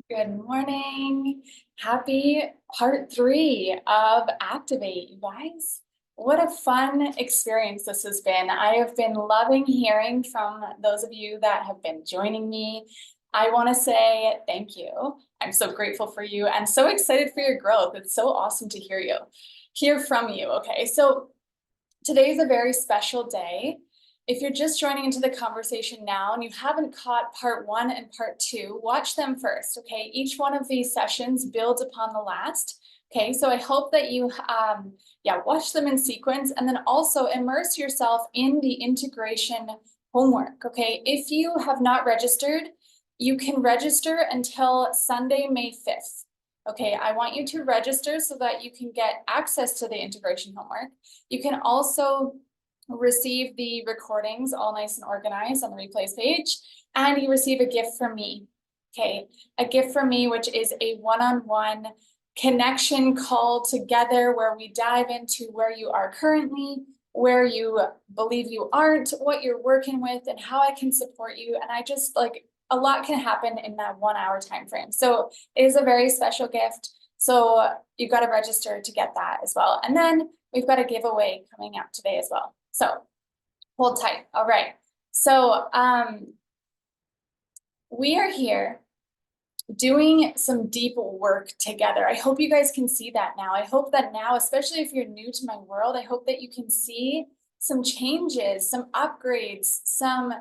Good morning. Happy part 3 of Activate, you guys. What a fun experience this has been. I have been loving hearing from those of you that have been joining me. I want to say thank you. I'm so grateful for you and so excited for your growth. It's so awesome to hear from you. Okay, so today's a very special day. If you're just joining into the conversation now and you haven't caught part 1 and part 2, watch them first, okay? Each one of these sessions builds upon the last, okay? So I hope that you, watch them in sequence and then also immerse yourself in the integration homework, okay? If you have not registered, you can register until Sunday, May 5th. Okay, I want you to register so that you can get access to the integration homework. You can also receive the recordings all nice and organized on the replays page, and you receive a gift from me. Okay, a gift from me, which is a one-on-one connection call together where we dive into where you are currently, where you believe you aren't, what you're working with, and how I can support you. And I just like a lot can happen in that 1 hour time frame. So it is a very special gift. So you've got to register to get that as well. And then we've got a giveaway coming up today as well. So hold tight. All right. So we are here doing some deep work together. I hope you guys can see that now. I hope that now, especially if you're new to my world, I hope that you can see some changes, some upgrades, some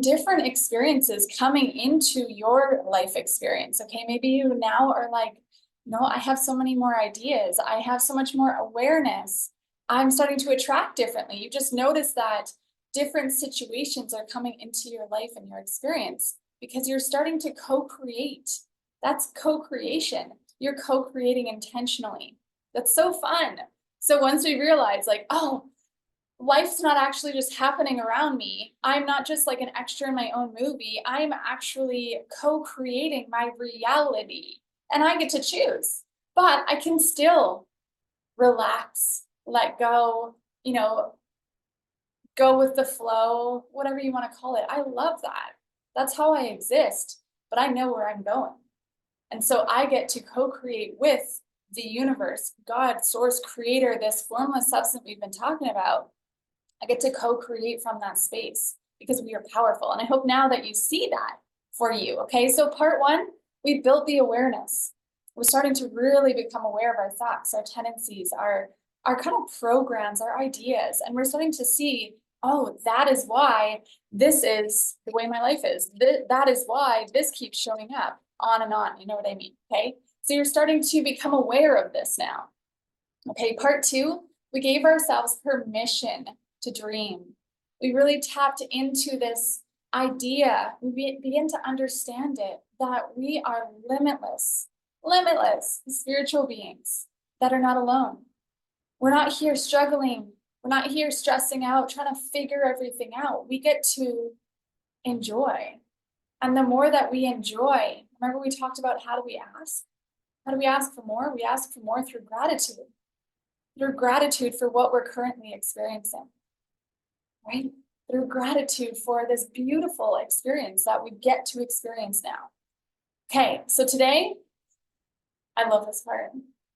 different experiences coming into your life experience. Okay, maybe you now are like, no, I have so many more ideas. I have so much more awareness. I'm starting to attract differently. You just notice that different situations are coming into your life and your experience because you're starting to co-create. That's co-creation. You're co-creating intentionally. That's so fun. So once we realize like, oh, life's not actually just happening around me. I'm not just like an extra in my own movie. I'm actually co-creating my reality and I get to choose. But I can still relax, let go, go with the flow, whatever you want to call it. I love that. That's how I exist, but I know where I'm going. And so I get to co-create with the universe, God, source, creator, this formless substance we've been talking about. I get to co-create from that space because we are powerful. And I hope now that you see that for you. Okay, so part 1, we built the awareness. We're starting to really become aware of our thoughts, our tendencies, our kind of programs, our ideas. And we're starting to see, oh, that is why this is the way my life is. That is why this keeps showing up on and on. You know what I mean? Okay, so you're starting to become aware of this now. Okay, part 2, we gave ourselves permission to dream. We really tapped into this idea. We begin to understand it that we are limitless spiritual beings that are not alone. We're not here struggling. We're not here stressing out, trying to figure everything out. We get to enjoy. And the more that we enjoy, remember we talked about how do we ask? How do we ask for more? We ask for more through gratitude. Through gratitude for what we're currently experiencing. Right? Through gratitude for this beautiful experience that we get to experience now. Okay, so today, I love this part.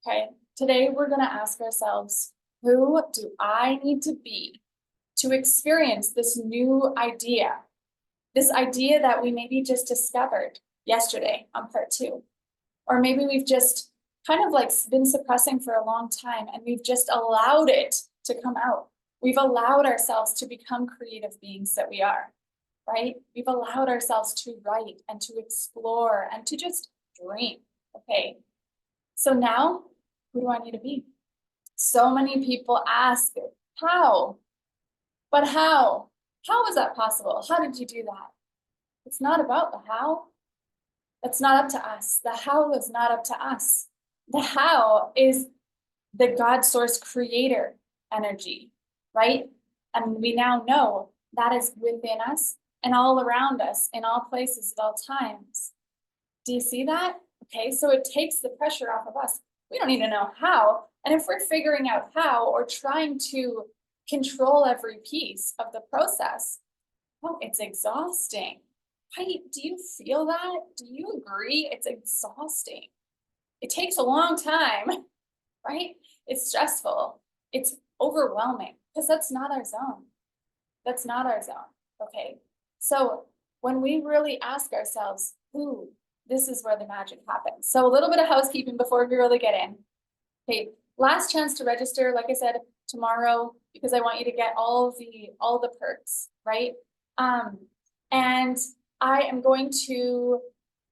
Okay, today we're going to ask ourselves, who do I need to be to experience this new idea? This idea that we maybe just discovered yesterday on part 2. Or maybe we've just kind of like been suppressing for a long time and we've just allowed it to come out. We've allowed ourselves to become creative beings that we are, right? We've allowed ourselves to write and to explore and to just dream, okay? So now, who do I need to be? So many people ask, how? But how? How is that possible? How did you do that? It's not about the how. That's not up to us. The how is not up to us. The how is the God source creator energy, right? And we now know that is within us and all around us in all places at all times. Do you see that? Okay, so it takes the pressure off of us. We don't need to know how. And if we're figuring out how or trying to control every piece of the process, well, it's exhausting. right? Do you feel that? Do you agree? It's exhausting. It takes a long time, right? It's stressful. It's overwhelming because that's not our zone. That's not our zone. Okay. So when we really ask ourselves, ooh, this is where the magic happens. So a little bit of housekeeping before we really get in. Okay, last chance to register, like I said, tomorrow, because I want you to get all the perks, right? And I am going to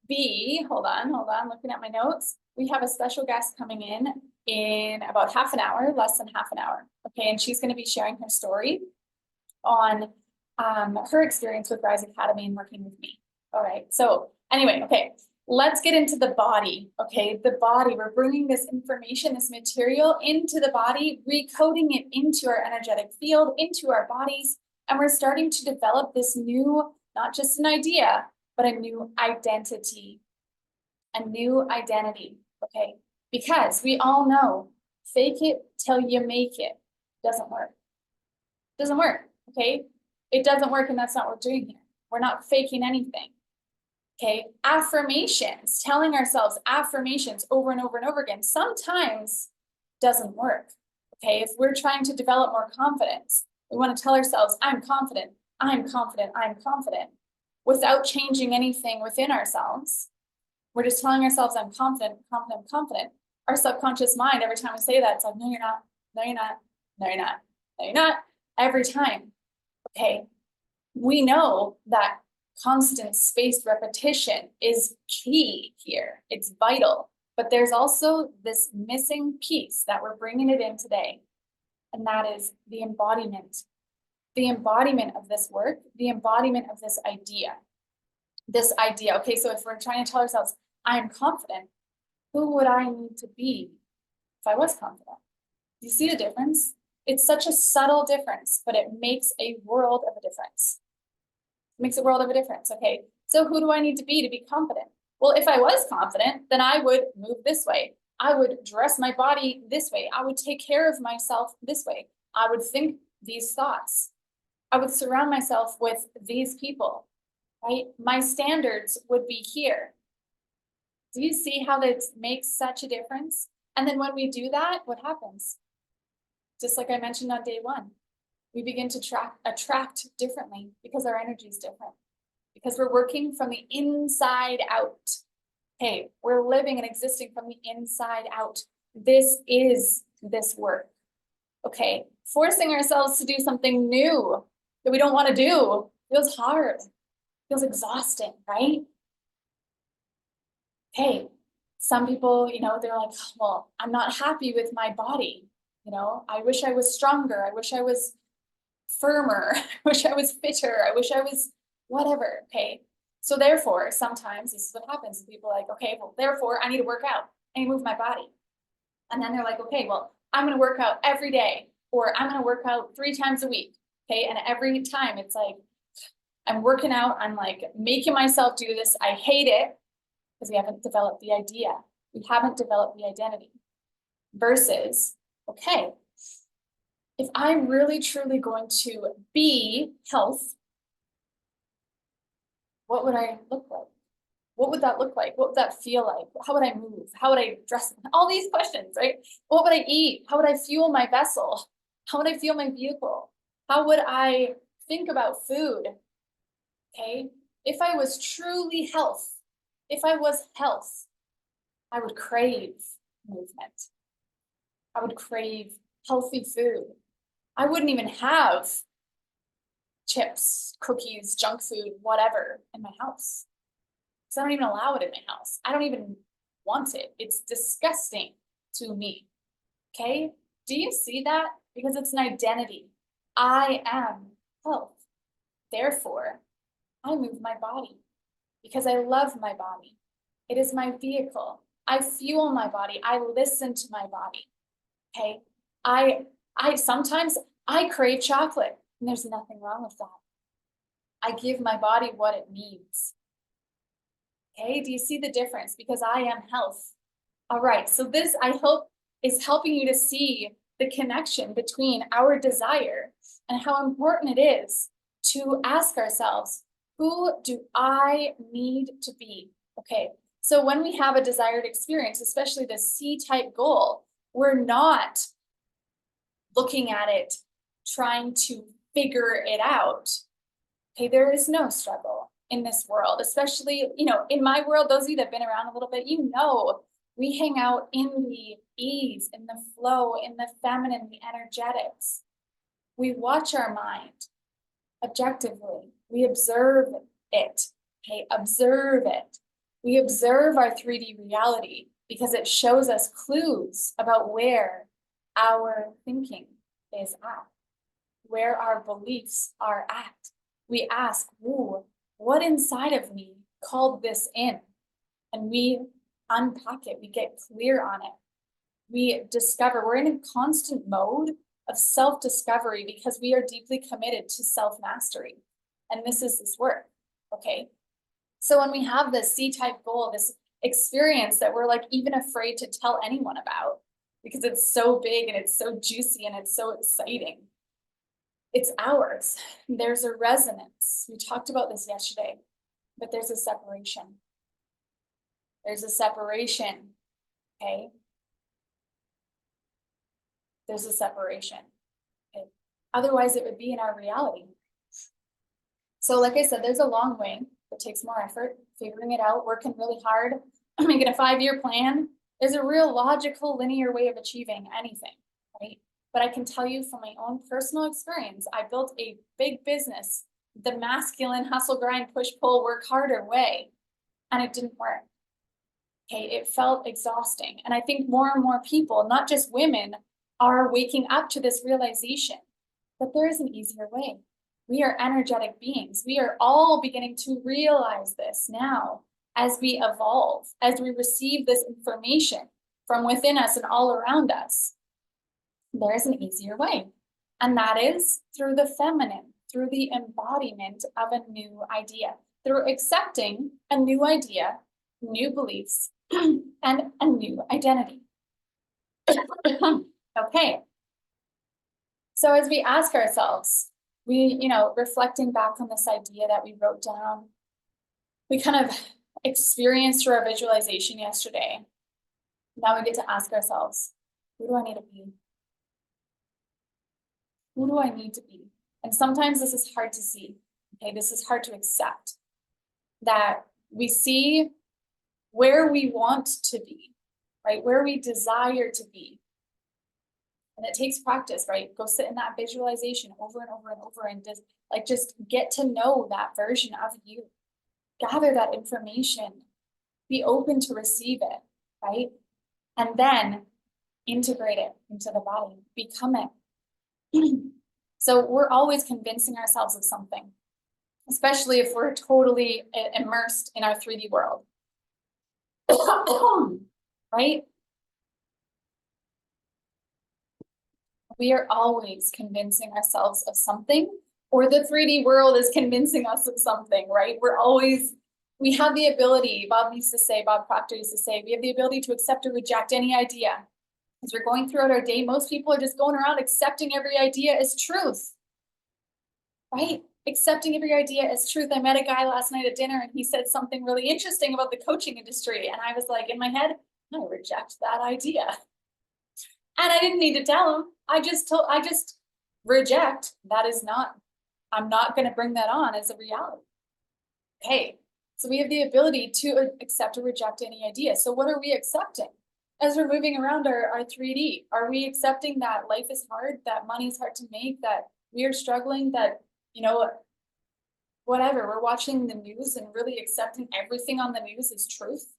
be, hold on, looking at my notes. We have a special guest coming in about half an hour, less than half an hour. Okay, and she's going to be sharing her story on her experience with Rise Academy and working with me. All right, so anyway, okay, let's get into the body. Okay, the body, we're bringing this information, this material into the body, recoding it into our energetic field, into our bodies, and we're starting to develop this new, not just an idea, but a new identity. A new identity, okay? Because we all know, fake it till you make it doesn't work. Doesn't work, okay? It doesn't work, and that's not what we're doing here. We're not faking anything, okay? Affirmations, telling ourselves affirmations over and over and over again, sometimes doesn't work, okay? If we're trying to develop more confidence, we want to tell ourselves, I'm confident, I'm confident, I'm confident, without changing anything within ourselves. We're just telling ourselves, I'm confident, confident, confident. Our subconscious mind, every time we say that, it's like, no, you're not, no, you're not, no, you're not, no, you're not, every time. Okay, we know that constant spaced repetition is key here. It's vital, but there's also this missing piece that we're bringing it in today, and that is the embodiment of this work, the embodiment of this idea. Okay, so if we're trying to tell ourselves, I'm confident, who would I need to be if I was confident? Do you see the difference? It's such a subtle difference, but it makes a world of a difference. It makes a world of a difference, okay? So who do I need to be confident? Well, if I was confident, then I would move this way. I would dress my body this way. I would take care of myself this way. I would think these thoughts. I would surround myself with these people, right? My standards would be here. Do you see how that makes such a difference? And then when we do that, what happens? Just like I mentioned on day one, we begin to attract differently because our energy is different, because we're working from the inside out. Okay, we're living and existing from the inside out. This is this work. Okay, forcing ourselves to do something new that we don't want to do feels hard, feels exhausting, right? Okay, some people, they're like, well, I'm not happy with my body. I wish I was stronger. I wish I was firmer. I wish I was fitter. I wish I was whatever. Okay. So therefore, sometimes this is what happens. People are like, okay, well, therefore I need to work out. I need to move my body. And then they're like, okay, well, I'm going to work out every day, or I'm going to work out 3 times a week. Okay. And every time it's like, I'm working out. I'm like making myself do this. I hate it because we haven't developed the idea. We haven't developed the identity versus, okay, if I'm really truly going to be health, what would I look like? What would that look like? What would that feel like? How would I move? How would I dress? All these questions, right? What would I eat? How would I fuel my vessel? How would I fuel my vehicle? How would I think about food? Okay. If I was truly health, if I was health, I would crave movement. I would crave healthy food. I wouldn't even have chips, cookies, junk food, whatever in my house. Because I don't even allow it in my house. I don't even want it. It's disgusting to me. Okay? Do you see that? Because it's an identity. I am health. Therefore, I move my body because I love my body. It is my vehicle. I fuel my body. I listen to my body. Okay? I sometimes I crave chocolate, and there's nothing wrong with that. I give my body what it needs. Okay, do you see the difference? Because I am health. All right, so this, I hope, is helping you to see the connection between our desire and how important it is to ask ourselves, Who do I need to be? Okay, so when we have a desired experience, especially the C-type goal, we're not looking at it, trying to figure it out. Okay, there is no struggle in this world, especially, in my world, those of you that have been around a little bit, we hang out in the ease, in the flow, in the feminine, the energetics. We watch our mind objectively. We observe it. Okay, observe it. We observe our 3D reality because it shows us clues about where our thinking is at, where our beliefs are at. We ask, ooh, what inside of me called this in? And we unpack it, we get clear on it. We discover, we're in a constant mode of self-discovery because we are deeply committed to self-mastery. And this is this work, okay? So when we have this C-type goal, this experience that we're like even afraid to tell anyone about because it's so big and it's so juicy and it's so exciting, it's ours. There's a resonance. We talked about this yesterday, but there's a separation. There's a separation, okay? There's a separation. Okay? Otherwise, it would be in our reality. So like I said, there's a long way. It takes more effort, figuring it out, working really hard, making a 5-year plan. There's a real logical, linear way of achieving anything, right? But I can tell you from my own personal experience, I built a big business, the masculine hustle, grind, push, pull, work harder way, and it didn't work. Okay, it felt exhausting. And I think more and more people, not just women, are waking up to this realization that there is an easier way. We are energetic beings. We are all beginning to realize this now as we evolve, as we receive this information from within us and all around us. There is an easier way. And that is through the feminine, through the embodiment of a new idea, through accepting a new idea, new beliefs, and a new identity. Okay. So as we ask ourselves, reflecting back on this idea that we wrote down, we kind of experienced through our visualization yesterday. Now we get to ask ourselves, who do I need to be? Who do I need to be? And sometimes this is hard to see. Okay, this is hard to accept. That we see where we want to be, right? Where we desire to be. And it takes practice, right? Go sit in that visualization over and over and over and just get to know that version of you. Gather that information. Be open to receive it, right? And then integrate it into the body. Become it. So we're always convincing ourselves of something, especially if we're totally immersed in our 3D world. Right? We are always convincing ourselves of something, or the 3D world is convincing us of something, right? We have the ability, Bob Proctor used to say, we have the ability to accept or reject any idea. As we're going throughout our day, most people are just going around accepting every idea as truth, right? Accepting every idea as truth. I met a guy last night at dinner and he said something really interesting about the coaching industry. And I was like, in my head, I reject that idea. And I didn't need to tell him. I just reject. I'm not going to bring that on as a reality. Okay, so we have the ability to accept or reject any idea. So what are we accepting? As we're moving around our 3D, are we accepting that life is hard, that money's hard to make, that we are struggling, that, whatever, we're watching the news and really accepting everything on the news is truth?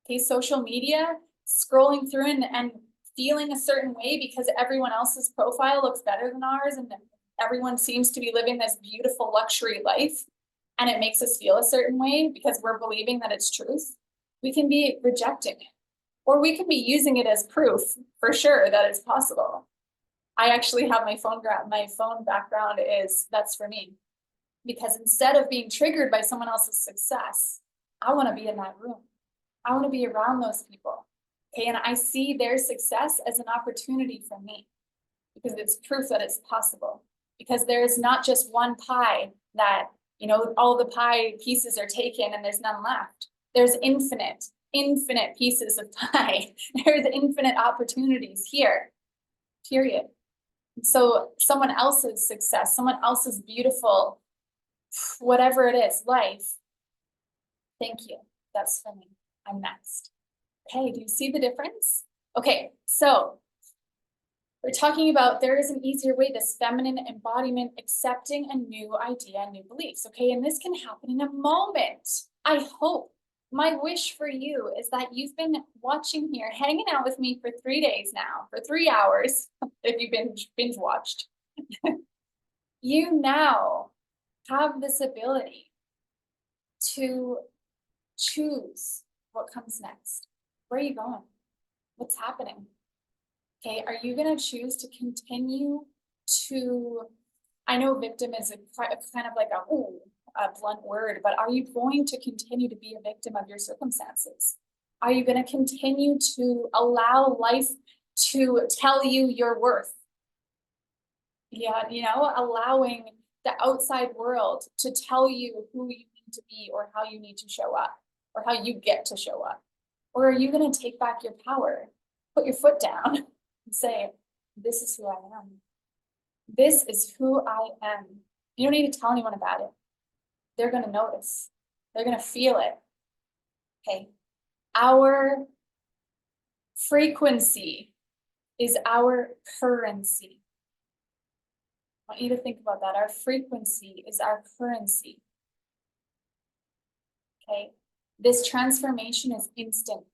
Okay, social media, scrolling through and feeling a certain way because everyone else's profile looks better than ours and everyone seems to be living this beautiful luxury life and it makes us feel a certain way because we're believing that it's truth. We can be rejecting it, or we can be using it as proof for sure that it's possible. I actually have my phone background that's for me, because instead of being triggered by someone else's success, I want to be in that room. I want to be around those people. Okay, and I see their success as an opportunity for me because it's proof that it's possible. Because there is not just one pie that You know, all the pie pieces are taken and there's none left. There's infinite pieces of pie. There's infinite opportunities here, period. So someone else's success, someone else's beautiful, whatever it is, life. Thank you. That's for me. I'm next. Okay, do you see the difference? Okay, so we're talking about there is an easier way, this feminine embodiment, accepting a new idea, new beliefs. Okay, and this can happen in a moment. I hope. My wish for you is that you've been watching here, hanging out with me for 3 days now, for 3 hours, if you've binge watched. You now have this ability to choose what comes next. Where are you going? What's happening? Okay, are you going to choose to continue to, I know victim is a kind of like a blunt word, but are you going to continue to be a victim of your circumstances? Are you going to continue to allow life to tell you your worth? Yeah, you know, allowing the outside world to tell you who you need to be or how you need to show up or how you get to show up? Or are you going to take back your power, put your foot down and say, this is who I am. This is who I am. You don't need to tell anyone about it. They're going to notice. They're going to feel it. Okay. Our frequency is our currency. I want you to think about that. Our frequency is our currency. Okay. This transformation is instant.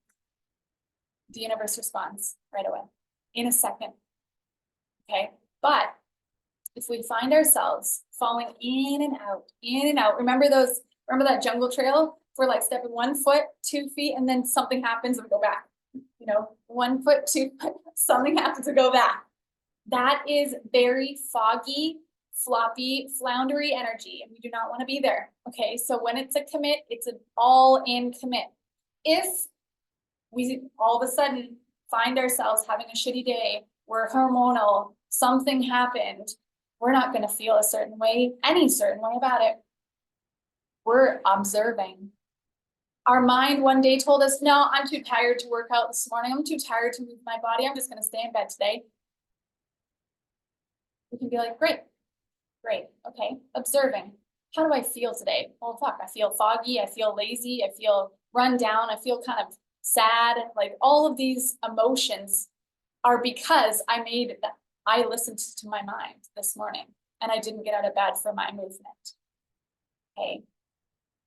The universe responds right away, in a second. Okay. But if we find ourselves falling in and out, remember that jungle trail? We're like stepping 1 foot, 2 feet, and then something happens and we go back. You know, 1 foot, 2 foot, something happens to go back. That is very foggy, floppy, floundery energy, and we do not want to be there. Okay, so when it's a commit, it's an all-in commit. If we all of a sudden find ourselves having a shitty day, we're hormonal, something happened, we're not going to feel a certain way, any certain way about it. We're observing. Our mind one day told us, no, I'm too tired to work out this morning. I'm too tired to move my body. I'm just going to stay in bed today. We can be like, great, okay, observing. How do I feel today? Well, fuck, I feel foggy, I feel lazy, I feel run down, I feel kind of sad. Like all of these emotions are because I listened to my mind this morning and I didn't get out of bed for my movement. Okay.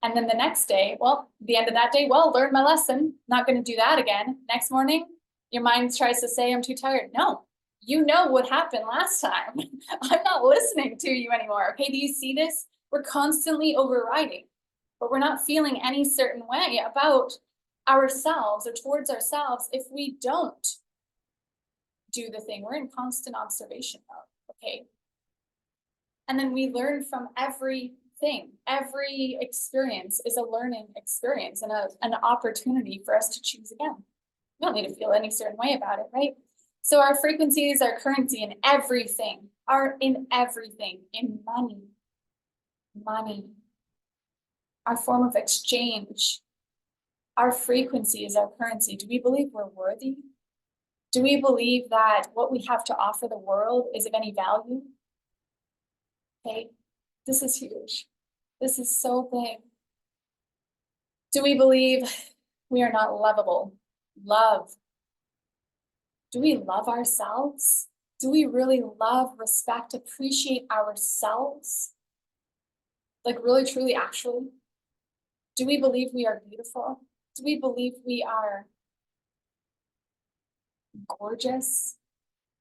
And then the next day, well, the end of that day, well, learn my lesson, not going to do that again. Next morning, your mind tries to say, I'm too tired. No, you know what happened last time. I'm not listening to you anymore. Okay, do you see this? We're constantly overriding, but we're not feeling any certain way about ourselves or towards ourselves if we don't do the thing. We're in constant observation mode, okay? And then we learn from everything. Every experience is a learning experience and an opportunity for us to choose again. We don't need to feel any certain way about it, right? So our frequencies, our currency in everything, in money, our form of exchange. Our frequency is our currency. Do we believe we're worthy? Do we believe that what we have to offer the world is of any value? Okay, this is huge. This is so big. Do we believe we are not lovable? Love. Do we love ourselves? Do we really love, respect, appreciate ourselves? Like really, truly, actually? Do we believe we are beautiful? Do we believe we are gorgeous?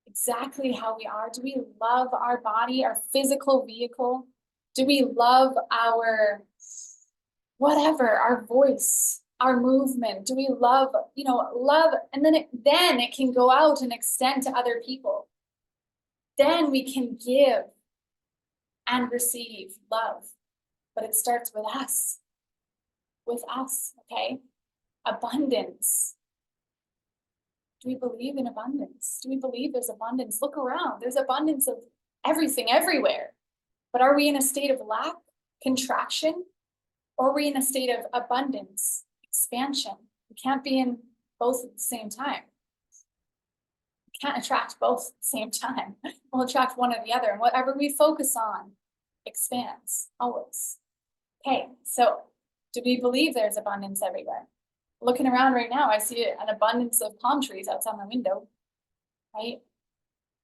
Exactly how we are? Do we love our body, our physical vehicle? Do we love our whatever, our voice, our movement? Do we love, love? And then it can go out and extend to other people. Then we can give and receive love. But it starts with us, okay? Abundance. Do we believe in abundance? Do we believe there's abundance? Look around, there's abundance of everything everywhere. But are we in a state of lack? contraction, or are we in a state of abundance, expansion? We can't be in both at the same time. We can't attract both at the same time. We'll attract one or the other, and whatever we focus on expands always. Okay, so do we believe there's abundance everywhere? Looking around right now, I see an abundance of palm trees outside my window, right?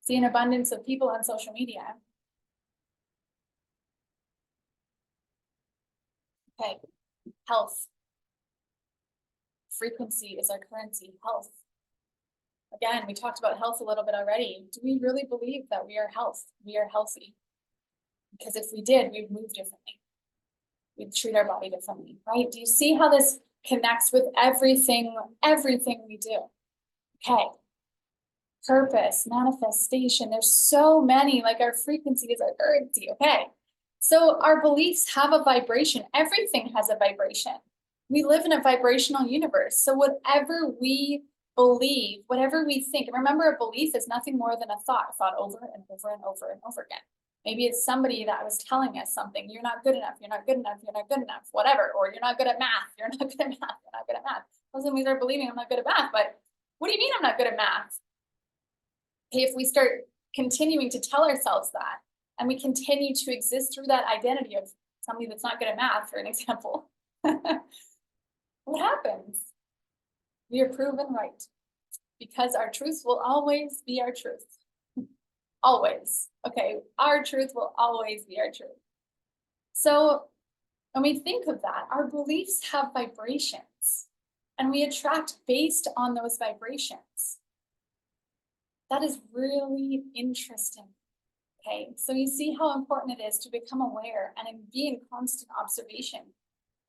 See an abundance of people on social media. Okay, health. Frequency is our currency, health. Again, we talked about health a little bit already. Do we really believe that we are healthy? Because if we did, we'd move differently. We'd treat our body differently, right? Do you see how this connects with everything we do? Okay. Purpose, manifestation. There's so many, like our frequency is our currency, okay? So our beliefs have a vibration. Everything has a vibration. We live in a vibrational universe. So whatever we believe, whatever we think, remember, a belief is nothing more than a thought over and over and over and over again. Maybe it's somebody that was telling us something. You're not good enough. You're not good enough. You're not good enough. Whatever. Or you're not good at math. You're not good at math. You're not good at math. Doesn't mean they're believing I'm not good at math. But what do you mean I'm not good at math? Okay, if we start continuing to tell ourselves that, and we continue to exist through that identity of somebody that's not good at math, for an example, what happens? We are proven right, because our truth will always be our truth. Always. Okay, our truth will always be our truth. So when we think of that, our beliefs have vibrations, and we attract based on those vibrations. That is really interesting. Okay, so you see how important it is to become aware and be in constant observation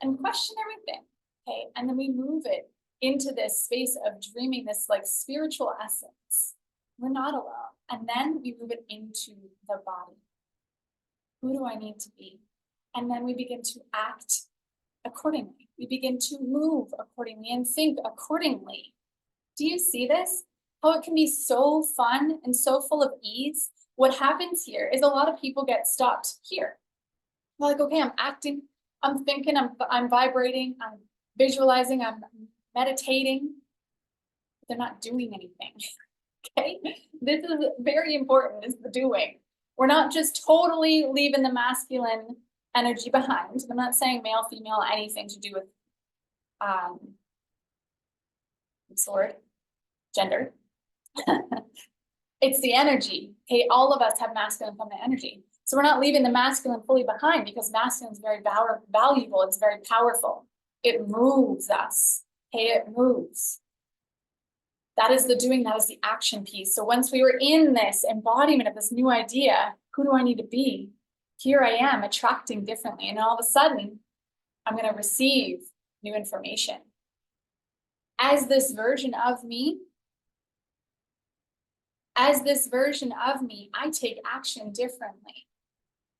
and question everything. Okay, and then we move it into this space of dreaming, this like spiritual essence. We're not alone. And then we move it into the body. Who do I need to be? And then we begin to act accordingly. We begin to move accordingly and think accordingly. Do you see this? How it can be so fun and so full of ease. What happens here is a lot of people get stopped here. They're like, okay, I'm acting, I'm thinking, I'm vibrating, I'm visualizing, I'm meditating. They're not doing anything. Okay, this is very important, is the doing. We're not just totally leaving the masculine energy behind. I'm not saying male, female, anything to do with what's the word? Gender. It's the energy. Okay, all of us have masculine and feminine energy. So we're not leaving the masculine fully behind, because masculine is very valuable. It's very powerful. It moves us. Okay, it moves. That is the doing, that is the action piece. So once we were in this embodiment of this new idea, who do I need to be? Here I am attracting differently. And all of a sudden, I'm going to receive new information. As this version of me, I take action differently.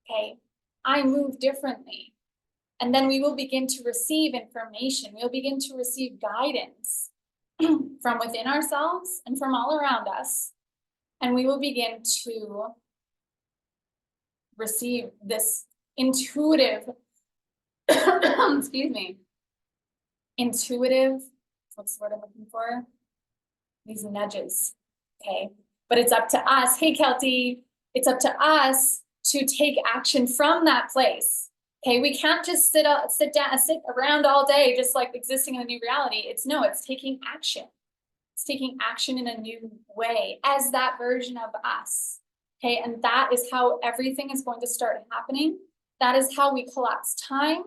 Okay, I move differently. And then we will begin to receive information. We'll begin to receive guidance from within ourselves and from all around us. And we will begin to receive this intuitive, excuse me, intuitive, what's the word I'm looking for? These nudges, okay? But it's up to us, hey Kelty, it's up to us to take action from that place. Okay, we can't just sit around all day just like existing in a new reality. It's taking action. It's taking action in a new way as that version of us. Okay, and that is how everything is going to start happening. That is how we collapse time.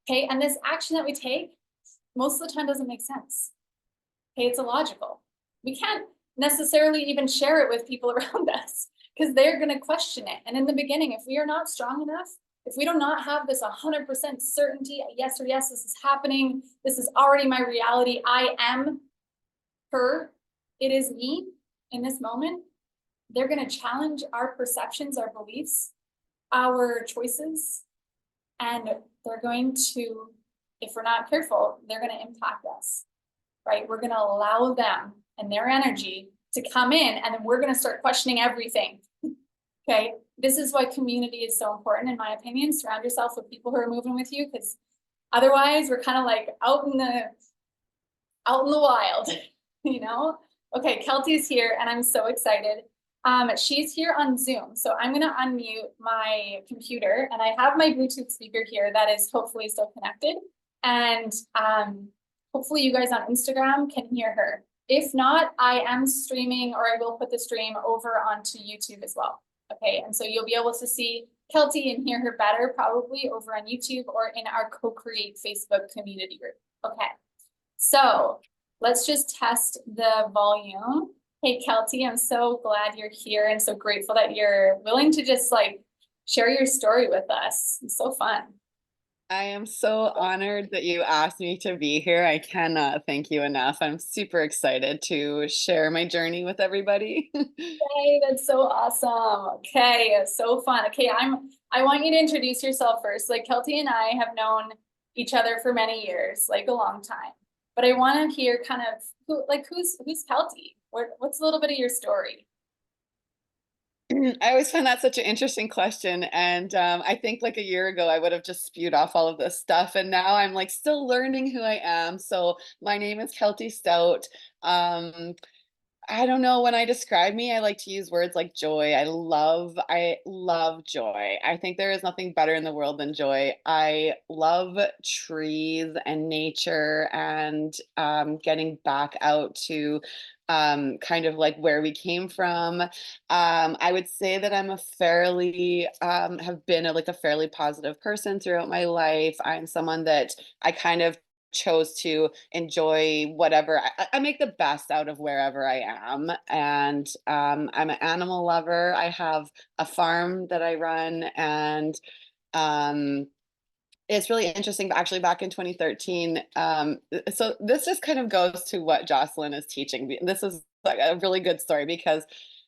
Okay, and this action that we take, most of the time doesn't make sense. Okay, it's illogical. We can't necessarily even share it with people around us, because they're going to question it. And in the beginning, if we are not strong enough, if we do not have this 100% certainty, yes or yes, this is happening, this is already my reality, I am her, it is me in this moment, they're going to challenge our perceptions, our beliefs, our choices, and they're going to, if we're not careful, they're going to impact us, right? We're going to allow them and their energy to come in, and then we're going to start questioning everything. Okay, this is why community is so important, in my opinion. Surround yourself with people who are moving with you, because otherwise we're kind of like out in the wild, you know? Okay, Kelty's here and I'm so excited. She's here on Zoom. So I'm gonna unmute my computer and I have my Bluetooth speaker here that is hopefully still connected. And hopefully you guys on Instagram can hear her. If not, I am streaming, or I will put the stream over onto YouTube as well. Okay, and so you'll be able to see Kelty and hear her better probably over on YouTube or in our Co-Create Facebook community group. Okay. So let's just test the volume. Hey, Kelty, I'm so glad you're here and so grateful that you're willing to just like share your story with us. It's so fun. I am so honored that you asked me to be here. I cannot thank you enough. I'm super excited to share my journey with everybody. Hey, that's so awesome. Okay, it's so fun. Okay, I want you to introduce yourself first. Like Kelty and I have known each other for many years, like a long time. But I want to hear kind of who's Kelty? What's a little bit of your story? I always find that such an interesting question. And I think like a year ago, I would have just spewed off all of this stuff. And now I'm like still learning who I am. So my name is Kelty Stout. Um, I don't know. When I describe me, I like to use words like joy. I love joy. I think there is nothing better in the world than joy. I love trees and nature and getting back out to kind of like where we came from. I would say that I'm a fairly, have been like a fairly positive person throughout my life. I'm someone that I kind of chose to enjoy whatever. I make the best out of wherever I am. And I'm an animal lover. I have a farm that I run, and um, it's really interesting. Actually, back in 2013, so this just kind of goes to what Jocelyn is teaching me. This is like a really good story because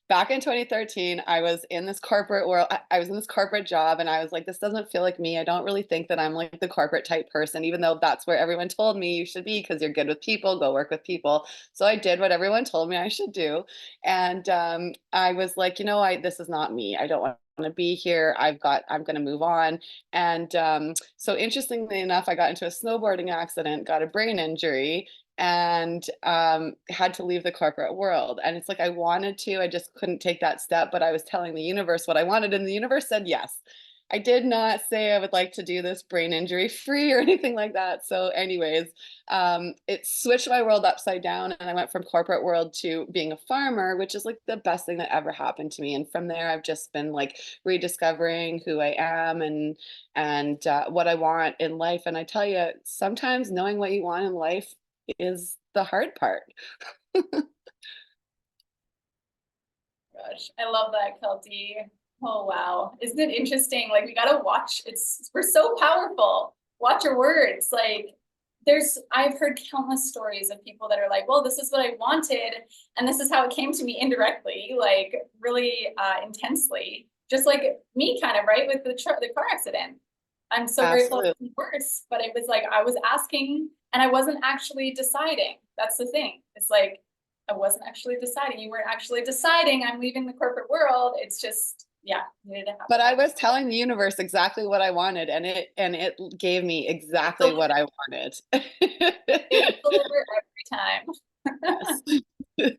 back in 2013, I was in this corporate world. I was in this corporate job, and I was like, this doesn't feel like me. I don't really think that I'm like the corporate type person, even though that's where everyone told me you should be because you're good with people, go work with people. So I did what everyone told me I should do. And I was like, this is not me. I don't want to be here. I'm going to move on. And so interestingly enough, I got into a snowboarding accident, got a brain injury, and had to leave the corporate world. And it's like I wanted to, I just couldn't take that step, but I was telling the universe what I wanted, and the universe said yes. I did not say I would like to do this brain injury free or anything like that. So, anyways, it switched my world upside down, and I went from corporate world to being a farmer, which is like the best thing that ever happened to me. And from there, I've just been like rediscovering who I am and what I want in life. And I tell you, sometimes knowing what you want in life is the hard part. Gosh, I love that, Kelty. Oh wow. Isn't it interesting? Like we gotta watch. We're so powerful. Watch your words. Like I've heard countless stories of people that are like, well, this is what I wanted, and this is how it came to me indirectly, like really intensely. Just like me, kind of, right? With the car accident. I'm so grateful Absolutely. it's worse, but it was like I was asking and I wasn't actually deciding. That's the thing. It's like I wasn't actually deciding. You weren't actually deciding I'm leaving the corporate world. It's just, yeah, needed to But I happen. was telling the universe exactly what I wanted, and it gave me exactly So what I wanted. it will deliver every time. Yes.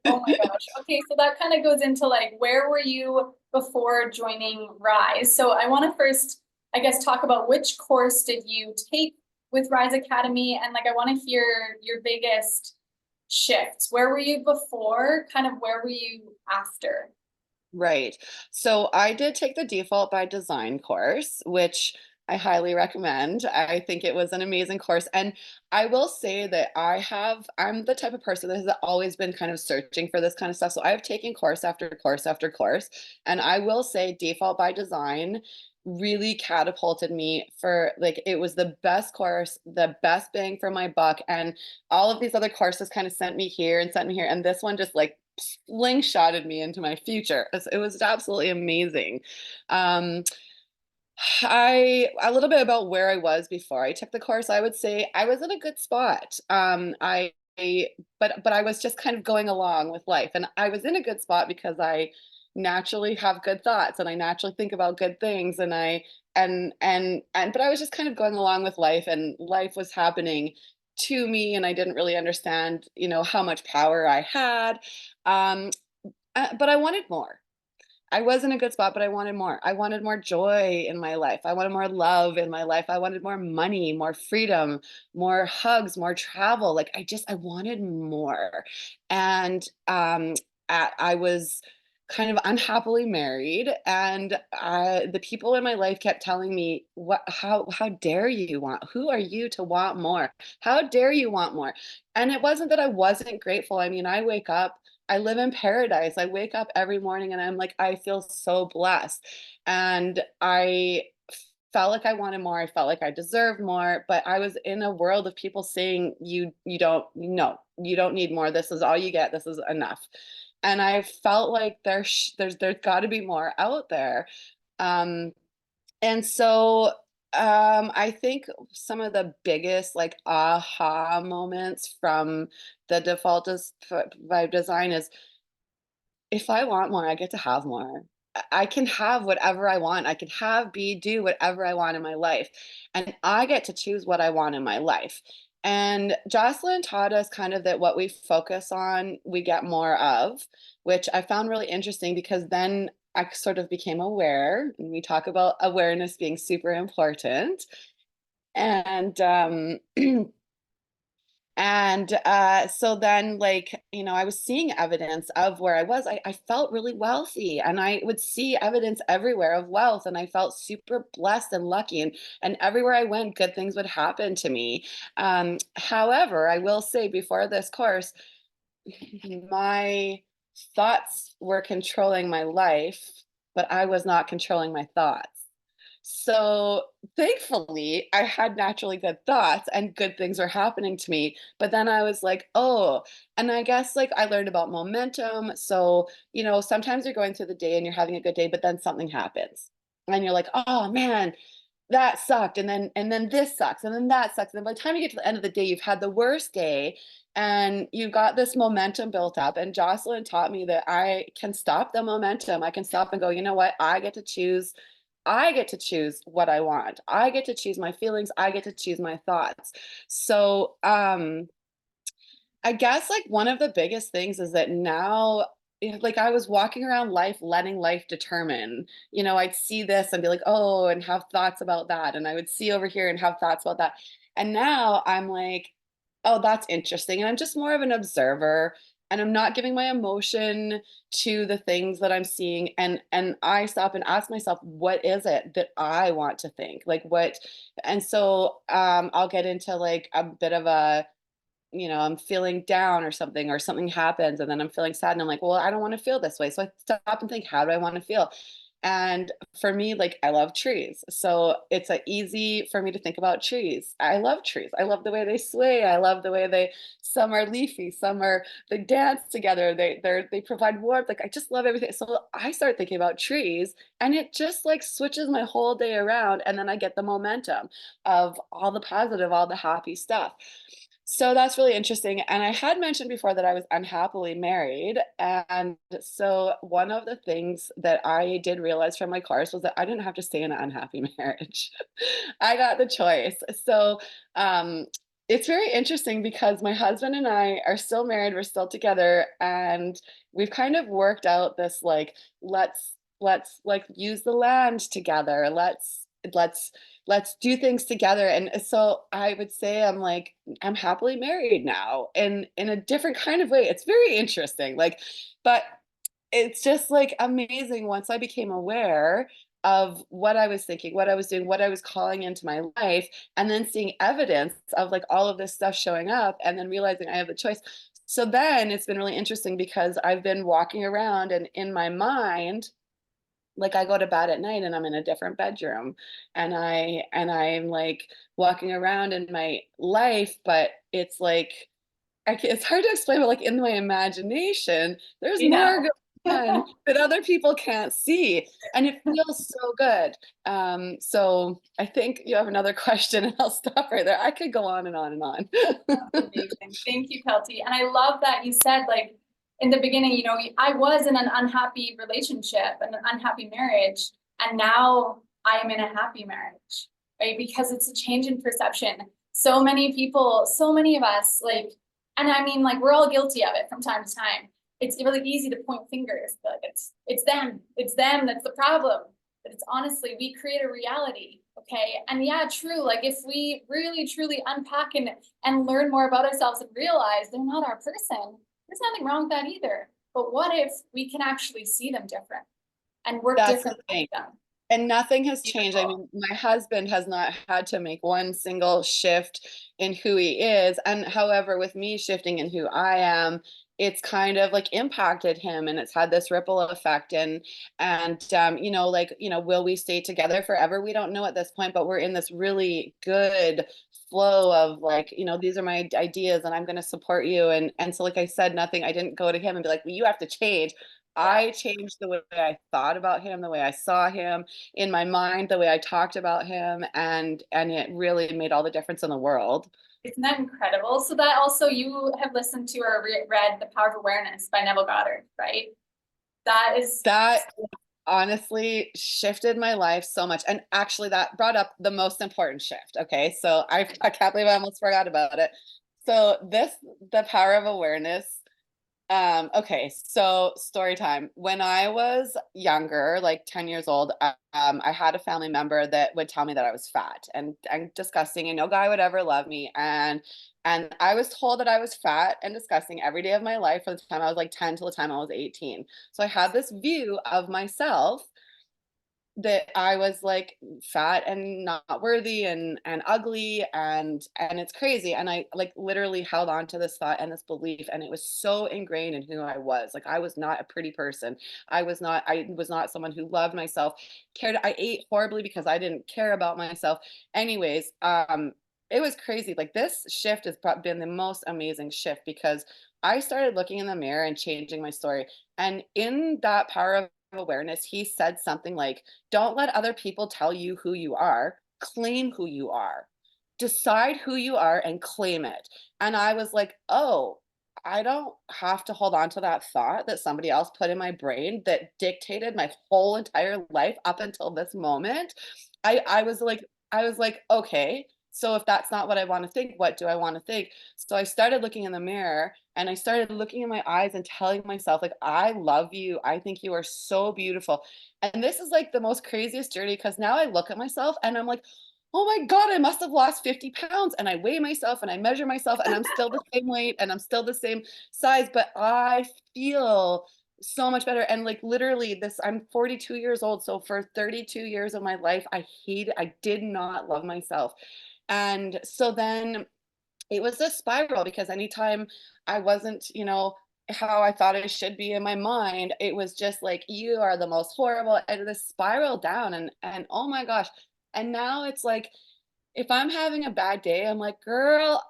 Oh my gosh. Okay, so that kind of goes into like where were you before joining Rise? So I want to first, I guess, talk about which course did you take with Rise Academy, and like I want to hear your biggest shifts. Where were you before? Kind of where were you after? Right. So I did take the default by design course, which I highly recommend. I think it was an amazing course. And I will say that I'm the type of person that has always been kind of searching for this kind of stuff. So I've taken course after course after course. And I will say default by design really catapulted me for like it was the best course, the best bang for my buck. And all of these other courses kind of sent me here and sent me here. And this one just like slingshotted me into my future. It was absolutely amazing. Um, a little bit about where I was before I took the course. I would say I was in a good spot. But I was just kind of going along with life, and I was in a good spot because I naturally have good thoughts and I naturally think about good things and but I was just kind of going along with life and life was happening to me and I didn't really understand, how much power I had. Um, but I wanted more. I was in a good spot, but I wanted more. I wanted more joy in my life. I wanted more love in my life. I wanted more money, more freedom, more hugs, more travel. Like I wanted more. And I was kind of unhappily married, and the people in my life kept telling me, "What? How dare you want? Who are you to want more? How dare you want more?" And it wasn't that I wasn't grateful. I mean, I live in paradise. I wake up every morning and I'm like, I feel so blessed. And felt like I wanted more. I felt like I deserved more, but I was in a world of people saying, you don't, no, you don't need more. This is all you get. This is enough. And I felt like there's got to be more out there. Um, and so I think some of the biggest like aha moments from the default vibe design is if I want more, I get to have more. I can have whatever I want. I can do whatever I want in my life. And I get to choose what I want in my life. And Jocelyn taught us kind of that what we focus on, we get more of, which I found really interesting because then I sort of became aware. And we talk about awareness being super important. And so then, like, I was seeing evidence of where I was. I felt really wealthy and I would see evidence everywhere of wealth. And I felt super blessed and lucky. And everywhere I went, good things would happen to me. However, I will say before this course, my thoughts were controlling my life, but I was not controlling my thoughts. So thankfully, I had naturally good thoughts and good things were happening to me. But then I was like, oh, and I guess like I learned about momentum. So, sometimes you're going through the day and you're having a good day, but then something happens. And you're like, oh man, that sucked. And then this sucks. And then that sucks. And then by the time you get to the end of the day, you've had the worst day and you've got this momentum built up. And Jocelyn taught me that I can stop the momentum. I can stop and go, you know what? I get to choose what I want. I get to choose my feelings. I get to choose my thoughts. So, I guess like one of the biggest things is that now, like I was walking around life, letting life determine, I'd see this and be like, oh, and have thoughts about that. And I would see over here and have thoughts about that. And now I'm like, oh, that's interesting. And I'm just more of an observer and I'm not giving my emotion to the things that I'm seeing. And I stop and ask myself, what is it that I want to think? Like what, and so I'll get into like a bit of a I'm feeling down or something happens and then I'm feeling sad and I'm like, well, I don't want to feel this way. So I stop and think, how do I want to feel? And for me, like I love trees. So it's easy for me to think about trees. I love trees. I love the way they sway. I love the way some are leafy, they dance together. They provide warmth. Like I just love everything. So I start thinking about trees and it just like switches my whole day around. And then I get the momentum of all the positive, all the happy stuff. So that's really interesting. And I had mentioned before that I was unhappily married. And so one of the things that I did realize from my course was that I didn't have to stay in an unhappy marriage. I got the choice. So um, it's very interesting because my husband and I are still married, we're still together, and we've kind of worked out this like, let's like use the land together. Let's let's do things together. And so I would say I'm happily married now and in a different kind of way. It's very interesting. But it's just like amazing once I became aware of what I was thinking, what I was doing, what I was calling into my life, and then seeing evidence of like all of this stuff showing up and then realizing I have the choice. So then it's been really interesting because I've been walking around and in my mind, like I go to bed at night and I'm in a different bedroom and I'm like walking around in my life, but it's like it's hard to explain, but like in my imagination, there's You more know. going on that other people can't see. And it feels so good. So I think you have another question and I'll stop right there. I could go on and on and on. That's amazing. Thank you, Kelty. And I love that you said like in the beginning, you know, I was in an unhappy relationship and an unhappy marriage, and now I am in a happy marriage, right? Because it's a change in perception. So many people, so many of us, like, and I mean, like, we're all guilty of it from time to time. It's really easy to point fingers, but it's them that's the problem. But it's honestly, we create a reality, okay? And yeah, true. Like, if we really truly unpack and learn more about ourselves and realize they're not our person, there's nothing wrong with that either. But what if we can actually see them different and work That's the differently thing. with them? And nothing has changed. I Beautiful. mean, my husband has not had to make one single shift in who he is. And however, with me shifting in who I am, it's kind of like impacted him and it's had this ripple effect. And you know, like, you know, will we stay together forever? We don't know at this point, but we're in this really good flow of like, you know, these are my ideas and I'm going to support you. And so like I said, nothing, I didn't go to him and be like, well, you have to change. Yeah. I changed the way I thought about him, the way I saw him in my mind, the way I talked about him, and it really made all the difference in the world. Isn't that incredible? So that also, you have listened to or read The Power of Awareness by Neville Goddard, right? That is, That honestly shifted my life so much. And actually that brought up the most important shift. Okay. So I can't believe I almost forgot about it. So this, the power of awareness. Okay, so story time. When I was younger, like 10 years old, I had a family member that would tell me that I was fat and disgusting, and no guy would ever love me. And I was told that I was fat and disgusting every day of my life from the time I was like 10 till the time I was 18. So I had this view of myself that I was like fat and not worthy and ugly and it's crazy. And I like literally held on to this thought and this belief, and it was so ingrained in who I was. Like I was not a pretty person. I was not someone who loved myself, cared. I ate horribly because I didn't care about myself. Anyways, it was crazy. Like this shift has been the most amazing shift because I started looking in the mirror and changing my story. And in that power of awareness, he said something like, don't let other people tell you who you are. Claim who you are. Decide who you are and claim it. And I was like, oh, I don't have to hold on to that thought that somebody else put in my brain that dictated my whole entire life up until this moment. I was like, okay, so if that's not what I want to think, what do I want to think? So I started looking in the mirror and I started looking in my eyes and telling myself, like, I love you. I think you are so beautiful. And this is like the most craziest journey because now I look at myself and I'm like, oh my God, I must have lost 50 pounds. And I weigh myself and I measure myself and I'm still the same weight and I'm still the same size, but I feel so much better. And like literally this, I'm 42 years old. So for 32 years of my life, I did not love myself. And so then it was a spiral because anytime I wasn't, you know, how I thought I should be in my mind, it was just like, you are the most horrible, and this spiral down and oh my gosh. And now it's like if I'm having a bad day, I'm like, girl,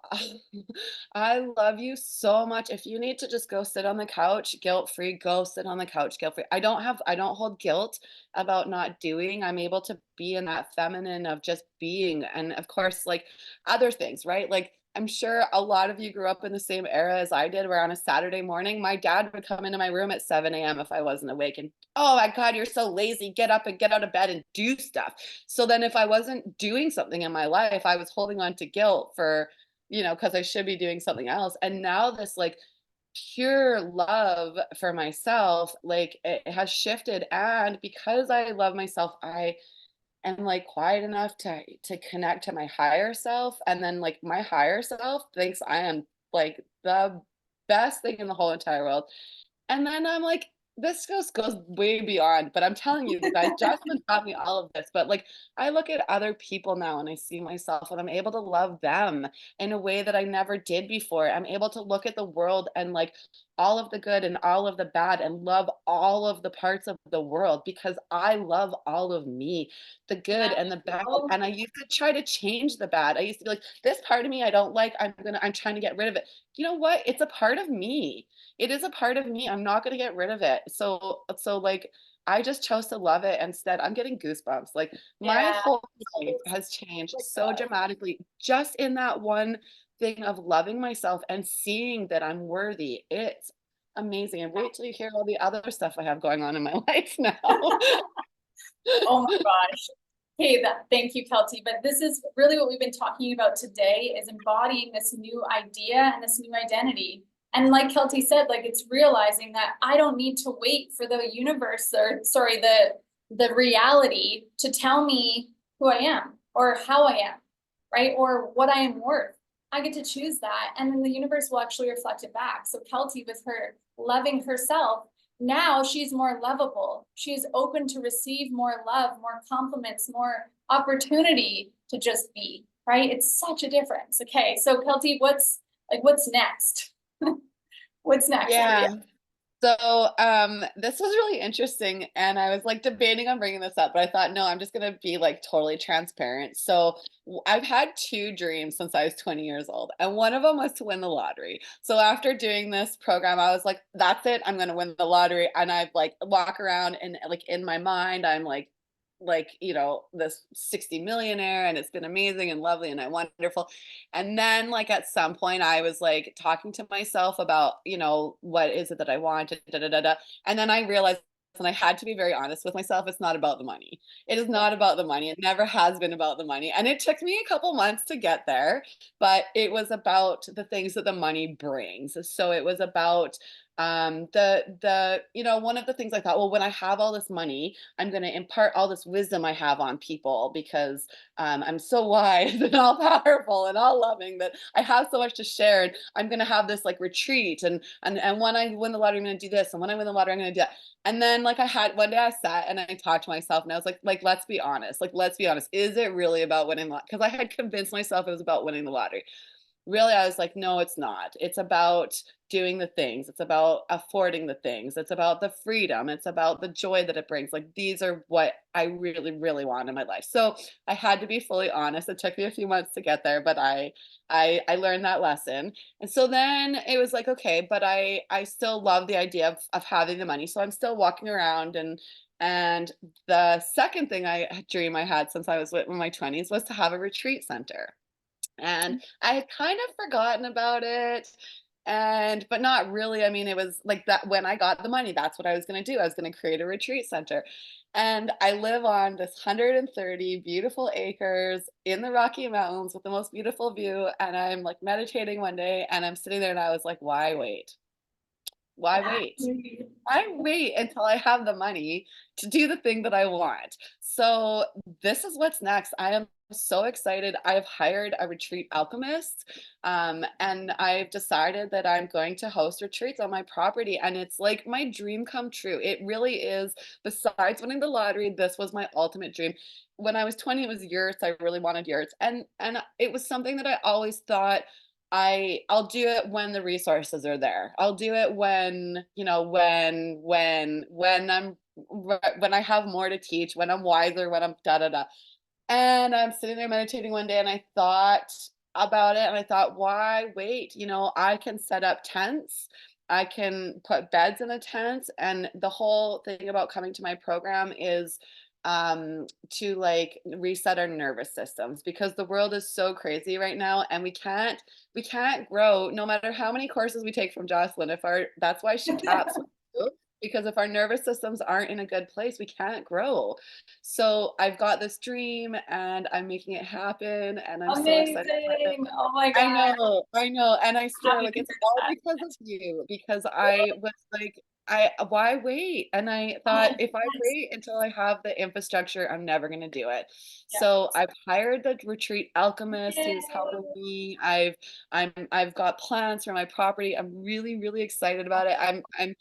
I love you so much. If you need to just go sit on the couch guilt free, go sit on the couch guilt free. I don't hold guilt about not doing. I'm able to be in that feminine of just being. And of course, like other things, right? Like I'm sure a lot of you grew up in the same era as I did, where on a Saturday morning, my dad would come into my room at 7 a.m. if I wasn't awake. And oh my God, you're so lazy. Get up and get out of bed and do stuff. So then if I wasn't doing something in my life, I was holding on to guilt for, you know, because I should be doing something else. And now this like pure love for myself, like it has shifted. And because I love myself, I am like quiet enough to connect to my higher self. And then like my higher self thinks I am like the best thing in the whole entire world. And then I'm like, this goes way beyond, but I'm telling you, guys, Jocelyn taught me all of this. But like, I look at other people now and I see myself and I'm able to love them in a way that I never did before. I'm able to look at the world and like all of the good and all of the bad and love all of the parts of the world because I love all of me, the good yeah, and the bad. oh, And I used to try to change the bad. I used to be like, this part of me I don't like. I'm trying to get rid of it. You know what? It's a part of me. It is a part of me. I'm not gonna get rid of it. So like I just chose to love it instead. I'm getting goosebumps. Like my yeah. whole life has changed so dramatically just in that one thing of loving myself and seeing that I'm worthy. It's Amazing. And wait till you hear all the other stuff I have going on in my life now. Oh my gosh. Hey, thank you, Kelty. But this is really what we've been talking about today, is embodying this new idea and this new identity. And like Kelty said, like, it's realizing that I don't need to wait for the universe, or sorry, the reality to tell me who I am or how I am, right? Or what I am worth. I get to choose that. And then the universe will actually reflect it back. So Kelty, with her loving herself, now she's more lovable. She's open to receive more love, more compliments, more opportunity to just be, right? It's such a difference. Okay, so Kelty, what's next? What's next for you? Yeah. So this was really interesting, and I was like debating on bringing this up, but I thought, no, I'm just gonna be like totally transparent. So I've had two dreams since I was 20 years old, and one of them was to win the lottery. So after doing this program, I was like, that's it, I'm gonna win the lottery. And I've like walk around and like in my mind, I'm like this 60 millionaire, and it's been amazing and lovely and I wonderful. And then like at some point I was like talking to myself about what is it that I wanted, da, da, da, da. And then I realized, and I had to be very honest with myself, it's not about the money. It is not about the money. It never has been about the money, and it took me a couple months to get there, but it was about the things that the money brings. So it was about one of the things I thought, well, when I have all this money, I'm going to impart all this wisdom I have on people, because I'm so wise and all powerful and all loving that I have so much to share. And I'm going to have this like retreat, and when I win the lottery, I'm going to do this, and when I win the lottery, I'm going to do that. And then like I had one day I sat and I talked to myself, and I was like, let's be honest. Like, let's be honest. Is it really about winning? Because I had convinced myself it was about winning the lottery. Really, I was like, no, it's not. It's about doing the things. It's about affording the things. It's about the freedom. It's about the joy that it brings. Like, these are what I really, really want in my life. So I had to be fully honest. It took me a few months to get there, but I learned that lesson. And so then it was like, okay, but I still love the idea of having the money. So I'm still walking around, and the second thing I dream I had since I was in my 20s was to have a retreat center. And I had kind of forgotten about it, but not really. I mean, it was like that when I got the money, that's what I was going to do. I was going to create a retreat center. And I live on this 130 beautiful acres in the Rocky Mountains with the most beautiful view. And I'm like meditating one day, and I'm sitting there and I was like, why wait? Why wait? Exactly. I wait until I have the money to do the thing that I want. So this is what's next. I am so excited. I've hired a retreat alchemist, and I've decided that I'm going to host retreats on my property. And it's like my dream come true. It really is. Besides winning the lottery, this was my ultimate dream. When I was 20, it was yurts. I really wanted yurts, and it was something that I always thought I'll do it when the resources are there. I'll do it when, when I have more to teach, when I'm wiser, when I'm da da da. And I'm sitting there meditating one day, and I thought about it, and I thought, why wait? I can set up tents. I can put beds in the tents. And the whole thing about coming to my program is to like reset our nervous systems, because the world is so crazy right now, and we can't grow no matter how many courses we take from Jocelyn. That's why she taps, because if our nervous systems aren't in a good place, we can't grow. So I've got this dream, and I'm making it happen, and I'm so excited about it. Amazing. Oh my I God. know, I know, and I swear, Happy like, to it's hear all that. because of you, because I was like, why wait? And I thought, Oh, if I yes. wait until I have the infrastructure, I'm never gonna do it. Yeah. So I've hired the retreat alchemist who's helping Yay. me. I've got plans for my property. I'm really, really excited about it. I'm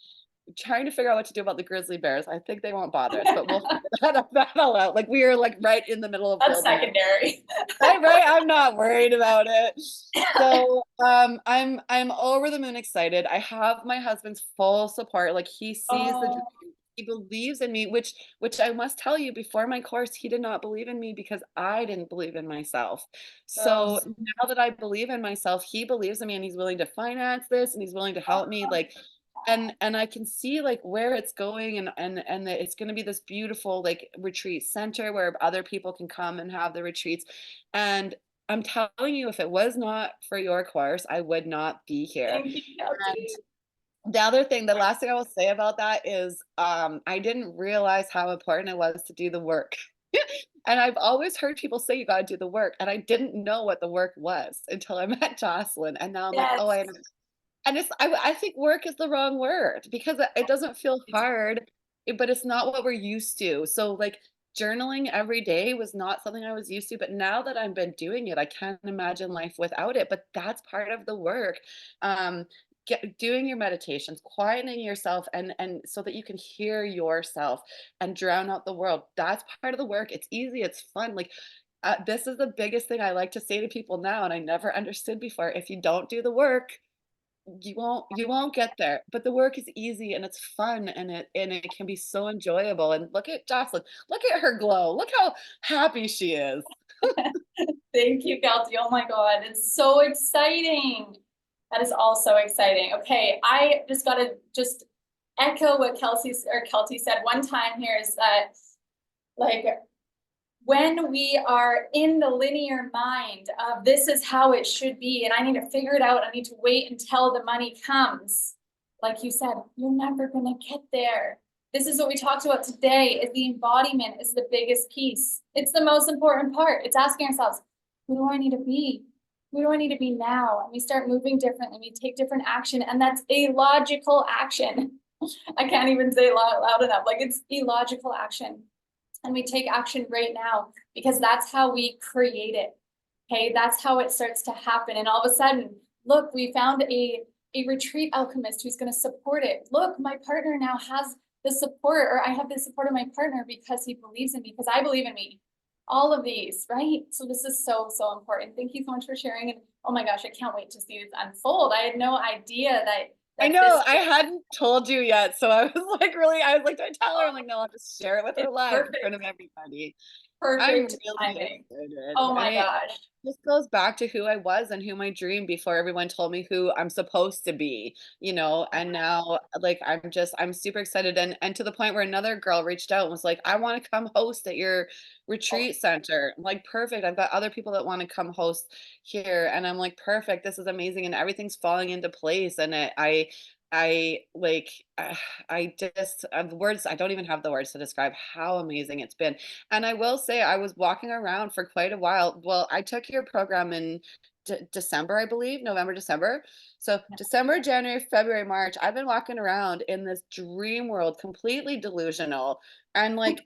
trying to figure out what to do about the grizzly bears. I think they won't bother us, but we'll figure that all out. Like, we are like right in the middle of That's building it. secondary. Right, I'm not worried about it. So I'm over the moon excited. I have my husband's full support. Like, he sees the dream. Oh, He believes in me, which I must tell you, before my course, he did not believe in me because I didn't believe in myself. So gross. now that I believe in myself, he believes in me, and he's willing to finance this, and he's willing to help me. Like, and I can see like where it's going, and that it's going to be this beautiful like retreat center where other people can come and have the retreats. And I'm telling you, if it was not for your course, I would not be here. Thank you, And Kelty. The other thing, the last thing I will say about that is, I didn't realize how important it was to do the work. And I've always heard people say you gotta do the work, and I didn't know what the work was until I met Jocelyn, and now I'm like, "Oh, Yes. and I think work is the wrong word because it doesn't feel hard, but it's not what we're used to. So like journaling every day was not something I was used to, but now that I've been doing it, I can't imagine life without it. But that's part of the work. Um, doing your meditations, quieting yourself, and so that you can hear yourself and drown out the world. That's part of the work. It's easy. It's fun. Like this is the biggest thing I like to say to people now, and I never understood before. If you don't do the work, you won't get there, but the work is easy and it's fun and it can be so enjoyable, and look at Jocelyn, look at her glow, look how happy she is. Thank you, Kelty. Oh my God, it's so exciting. That is all so exciting. Okay, I just gotta just echo what Kelty said one time here is that like when we are in the linear mind of this is how it should be, and I need to figure it out, I need to wait until the money comes. Like you said, you're never gonna get there. This is what we talked about today, is the embodiment is the biggest piece. It's the most important part. It's asking ourselves, who do I need to be? Who do I need to be now? And we start moving differently, we take different action, and that's a logical action. I can't even say it loud enough. Like it's illogical action. And we take action right now because that's how we create it. Okay, that's how it starts to happen. And all of a sudden, look, we found a retreat alchemist who's going to support it. Look, my partner now has the support, or I have the support of my partner because he believes in me, because I believe in me. All of these, right? So this is so, so important. Thank you so much for sharing. And oh my gosh, I can't wait to see this unfold. I had no idea I that know, this I hadn't told you yet, so I was like really I was like, "Do I tell her?" I'm like, "No, I'll just share it with her it's live in front perfect, of everybody." I'm perfect really timing. excited, Oh and my it gosh. just goes back to who I was and who my dream before everyone told me who I'm supposed to be, and now, like, I'm super excited, and to the point where another girl reached out and was like, "I wanna come host at your Oh, retreat center." I'm like, "Perfect, I've got other people that wanna come host here," and I'm like, "Perfect, this is amazing," and everything's falling into place, and I like, I just the words I don't even have the words to describe how amazing it's been. And I will say I was walking around for quite a while. Well, I took your program in December, I believe, November, December. So December, January, February, March, I've been walking around in this dream world, completely delusional. And like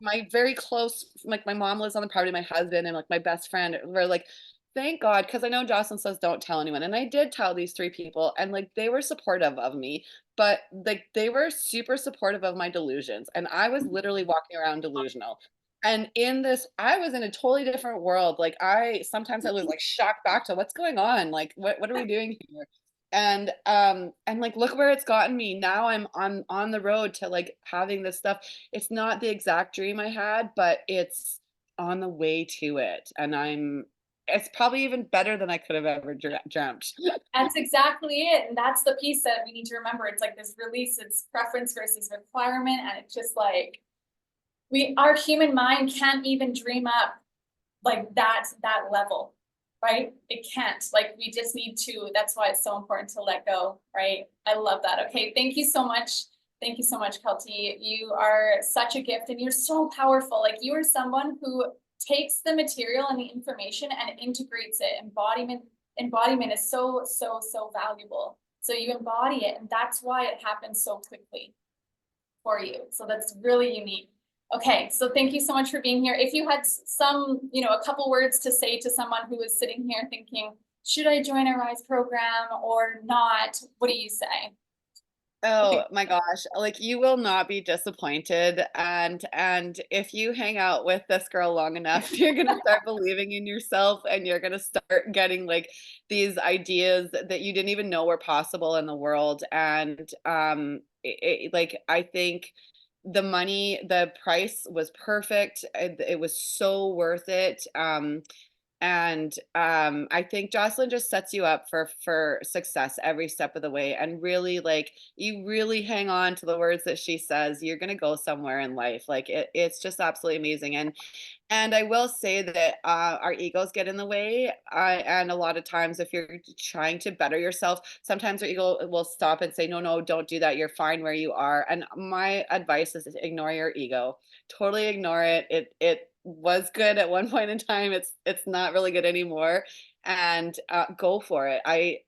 my very close, like my mom lives on the property, my husband and like my best friend were like, thank God, because I know Jocelyn says don't tell anyone. And I did tell these three people, and like they were supportive of me, but like they were super supportive of my delusions. And I was literally walking around delusional. And in this, I was in a totally different world. Like sometimes I was like shocked back to what's going on? Like what are we doing here? And like look where it's gotten me. Now I'm on the road to like having this stuff. It's not the exact dream I had, but it's on the way to it. And it's probably even better than I could have ever dreamt. that's exactly it. And that's the piece that we need to remember. It's like this release, it's preference versus requirement. And it's just like our human mind can't even dream up like that level, right? It can't. Like we just need to, that's why it's so important to let go, right? I love that. Okay, thank you so much. Thank you so much, Kelty. You are such a gift and you're so powerful. Like you are someone who takes the material and the information and integrates it. Embodiment is so, so, so valuable. So you embody it, and that's why it happens so quickly for you. So that's really unique. Okay, so thank you so much for being here. If you had a couple words to say to someone who is sitting here thinking, should I join a Rise program or not? What do you say? Oh Okay. my gosh, like you will not be disappointed, and if you hang out with this girl long enough, you're gonna start believing in yourself, and you're gonna start getting like these ideas that you didn't even know were possible in the world. And like I think the price was perfect. It was so worth it. And I think Jocelyn just sets you up for success every step of the way. And really, like, you really hang on to the words that she says, you're gonna go somewhere in life. Like it's just absolutely amazing. And I will say that our egos get in the way. And a lot of times, if you're trying to better yourself, sometimes our ego will stop and say, no, no, don't do that. You're fine where you are. And my advice is to ignore your ego. Totally ignore it. It was good at one point in time. It's not really good anymore. And go for it. I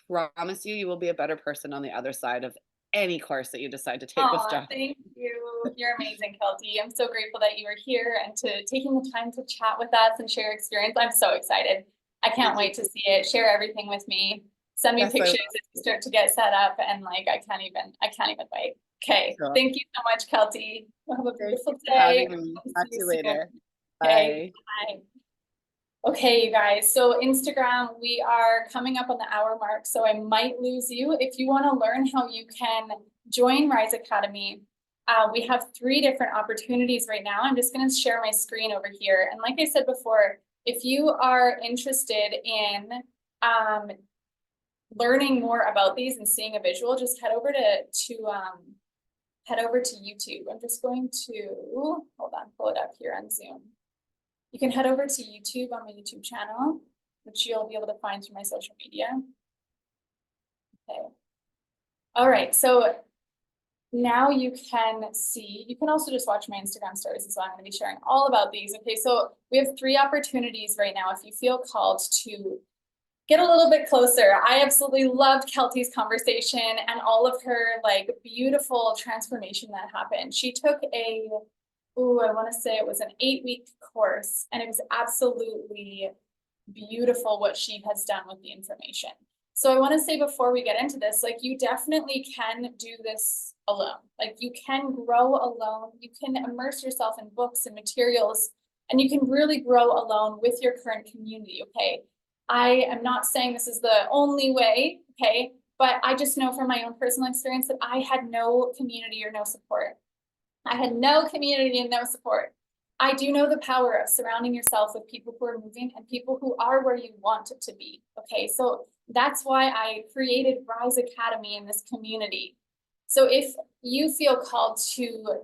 promise you, you will be a better person on the other side of any course that you decide to take with Aw, Jocelyn. thank you. You're amazing, Kelty. I'm so grateful that you were here and to taking the time to chat with us and share your experience. I'm so excited. I can't Thank you. wait to see it. Share everything with me. Send me Yes, I will. pictures as you start to get set up and like I can't even wait. Okay. Sure. Thank you so much, Kelty. Have a Thank you beautiful for day. having me. See Talk you to you soon. later. Okay. Bye. Bye. Okay, you guys, so Instagram, we are coming up on the hour mark, so I might lose you. If you want to learn how you can join Rise Academy, we have 3 different opportunities right now. I'm just going to share my screen over here. And like I said before, if you are interested in learning more about these and seeing a visual, just head over to YouTube. I'm just going to, hold on, pull it up here on Zoom. You can head over to YouTube on my YouTube channel, which you'll be able to find through my social media. Okay. All right, so now you can see, you can also just watch my Instagram stories as well. I'm going to be sharing all about these. Okay, so we have 3 opportunities right now if you feel called to get a little bit closer. I absolutely loved Kelty's conversation and all of her like beautiful transformation that happened. She took a I want to say it was an 8-week course, and it was absolutely beautiful what she has done with the information. So I want to say before we get into this, like you definitely can do this alone. Like you can grow alone. You can immerse yourself in books and materials, and you can really grow alone with your current community, okay? I am not saying this is the only way, okay? But I just know from my own personal experience that I had no community or no support. I had no community and no support. I do know the power of surrounding yourself with people who are moving and people who are where you want it to be. Okay, so that's why I created Rise Academy in this community. So if you feel called to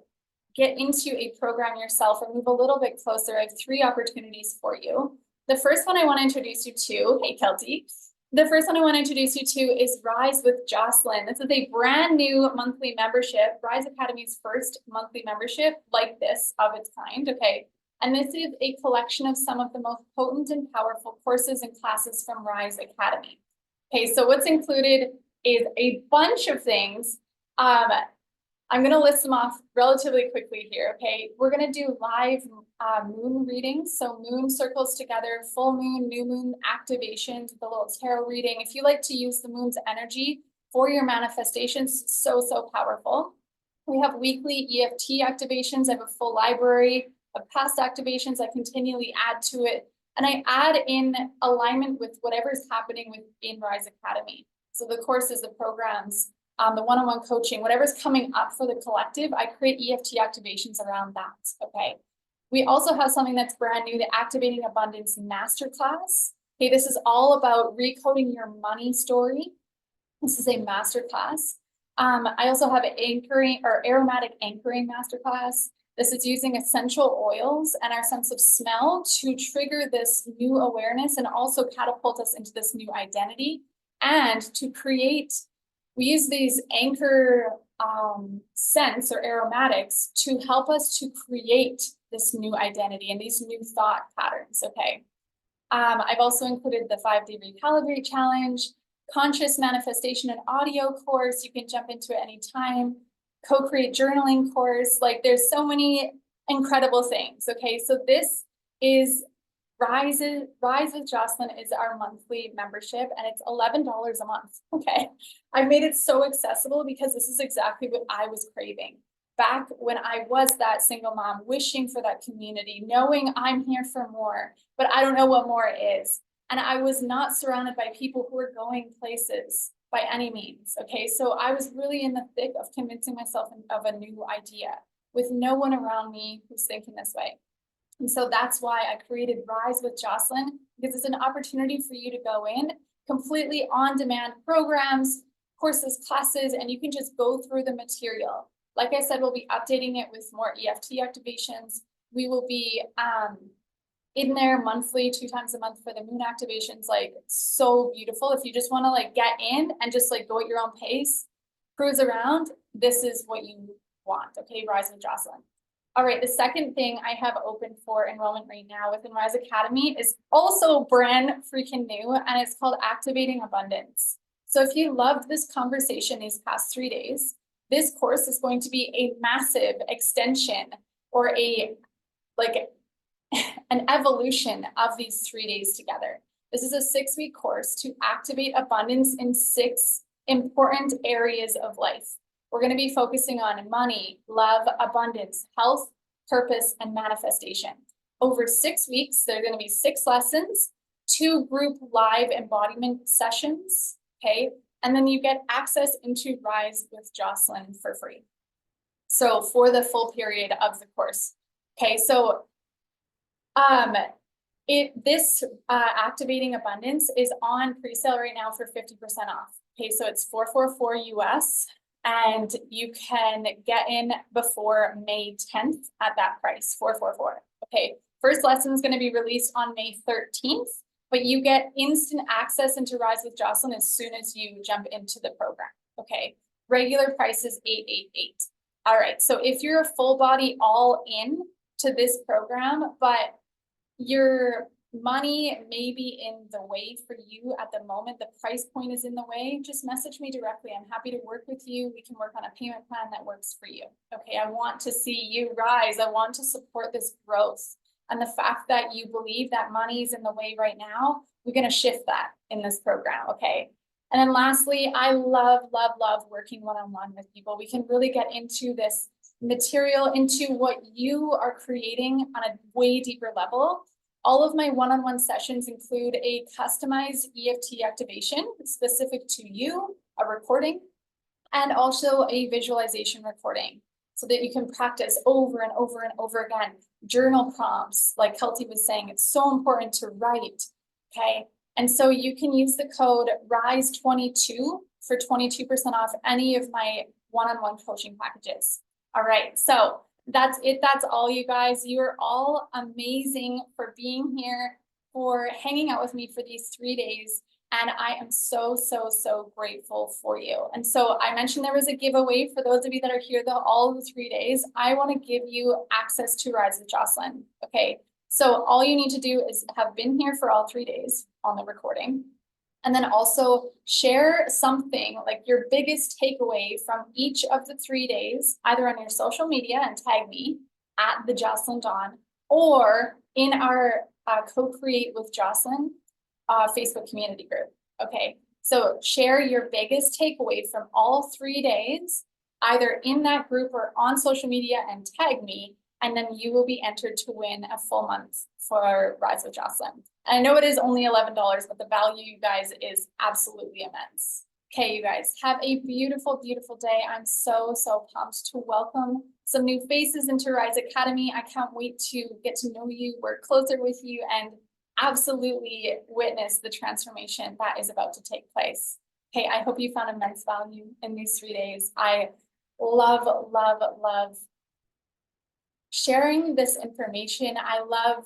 get into a program yourself or move a little bit closer, I have 3 opportunities for you. The first one I want to introduce you to, hey Kelty, the first one I want to introduce you to is Rise with Jocelyn. This is a brand new monthly membership, Rise Academy's first monthly membership like this of its kind, okay? And this is a collection of some of the most potent and powerful courses and classes from Rise Academy. Okay, so what's included is a bunch of things. I'm going to list them off relatively quickly here, okay? We're going to do live moon readings, so moon circles together, full moon, new moon activations with a little tarot reading. If you like to use the moon's energy for your manifestations, so powerful. We have weekly EFT activations. I have a full library of past activations. I continually add to it, and I add in alignment with whatever's happening within Rise Academy. So the courses, the programs, the one-on-one coaching, whatever's coming up for the collective, I create EFT activations around that, okay? We also have something that's brand new, the Activating Abundance Masterclass. Okay, this is all about recoding your money story. This is a masterclass. I also have an anchoring or aromatic anchoring masterclass. This is using essential oils and our sense of smell to trigger this new awareness and also catapult us into this new identity and to create. We use these anchor scents or aromatics to help us to create this new identity and these new thought patterns, okay? I've also included the 5-day recalibrate challenge, conscious manifestation and audio course. You can jump into it anytime. Co-create journaling course. Like there's so many incredible things, okay? So this is Rise with Jocelyn is our monthly membership, and it's $11 a month, okay? I made it so accessible because this is exactly what I was craving. Back when I was that single mom, wishing for that community, knowing I'm here for more, but I don't know what more is. And I was not surrounded by people who were going places by any means, okay? So I was really in the thick of convincing myself of a new idea with no one around me who's thinking this way. And so that's why I created Rise with Jocelyn, because it's an opportunity for you to go in completely on-demand programs, courses, classes, and you can just go through the material. Like I said, we'll be updating it with more EFT activations. We will be in there monthly, 2 times a month for the moon activations, like so beautiful. If you just want to like get in and just like go at your own pace, cruise around, this is what you want, okay? Rise with Jocelyn. All right, the second thing I have open for enrollment right now within Rise Academy is also brand freaking new, and it's called Activating Abundance. So if you loved this conversation these past 3 days, this course is going to be a massive extension or an evolution of these 3 days together. This is a 6-week course to activate abundance in 6 important areas of life. We're going to be focusing on money, love, abundance, health, purpose, and manifestation. Over 6 weeks, there are going to be 6 lessons, 2 group live embodiment sessions, okay? And then you get access into Rise with Jocelyn for free. So for the full period of the course. Okay, so Activating Abundance is on pre-sale right now for 50% off. Okay, so it's $444 US, and you can get in before May 10th at that price, $444. Okay, first lesson is going to be released on May 13th, but you get instant access into Rise with Jocelyn as soon as you jump into the program. Okay, regular price is $888. All right, so if you're a full body all in to this program, but your money may be in the way for you at the moment, the price point is in the way, just message me directly. I'm happy to work with you. We can work on a payment plan that works for you. Okay, I want to see you rise. I want to support this growth. And the fact that you believe that money is in the way right now, we're going to shift that in this program, okay? And then lastly, I love working one-on-one with people. We can really get into this material, into what you are creating on a way deeper level. All of my one-on-one sessions include a customized EFT activation specific to you, a recording, and also a visualization recording so that you can practice over and over and over again. Journal prompts, like Kelty was saying, it's so important to write, okay? And so you can use the code RISE22 for 22% off any of my one-on-one coaching packages. All right, so that's it. That's all, you guys. You are all amazing for being here, for hanging out with me for these 3 days. And I am so grateful for you. And so I mentioned there was a giveaway for those of you that are here all of the 3 days. I want to give you access to Rise with Jocelyn. Okay, so all you need to do is have been here for all 3 days on the recording. And then also share something like your biggest takeaway from each of the 3 days, either on your social media and tag me at the Jocelyn Dawn, or in our Co-Create with Jocelyn Facebook community group. Okay, so share your biggest takeaway from all 3 days, either in that group or on social media, and tag me, and then you will be entered to win a full month for Rise with Jocelyn. And I know it is only $11, but the value, you guys, is absolutely immense. Okay, you guys, have a beautiful day. I'm so pumped to welcome some new faces into Rise Academy. I can't wait to get to know you, work closer with you, and absolutely witness the transformation that is about to take place. Okay, I hope you found immense value in these 3 days. I love sharing this information. I love,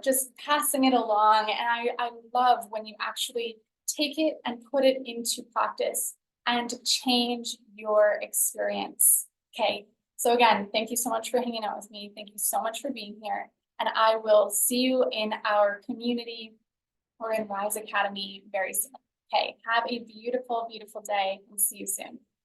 just passing it along. And I love when you actually take it and put it into practice and change your experience. Okay, so again, thank you so much for hanging out with me. Thank you so much for being here. And I will see you in our community or in Rise Academy very soon. Okay, have a beautiful day and see you soon.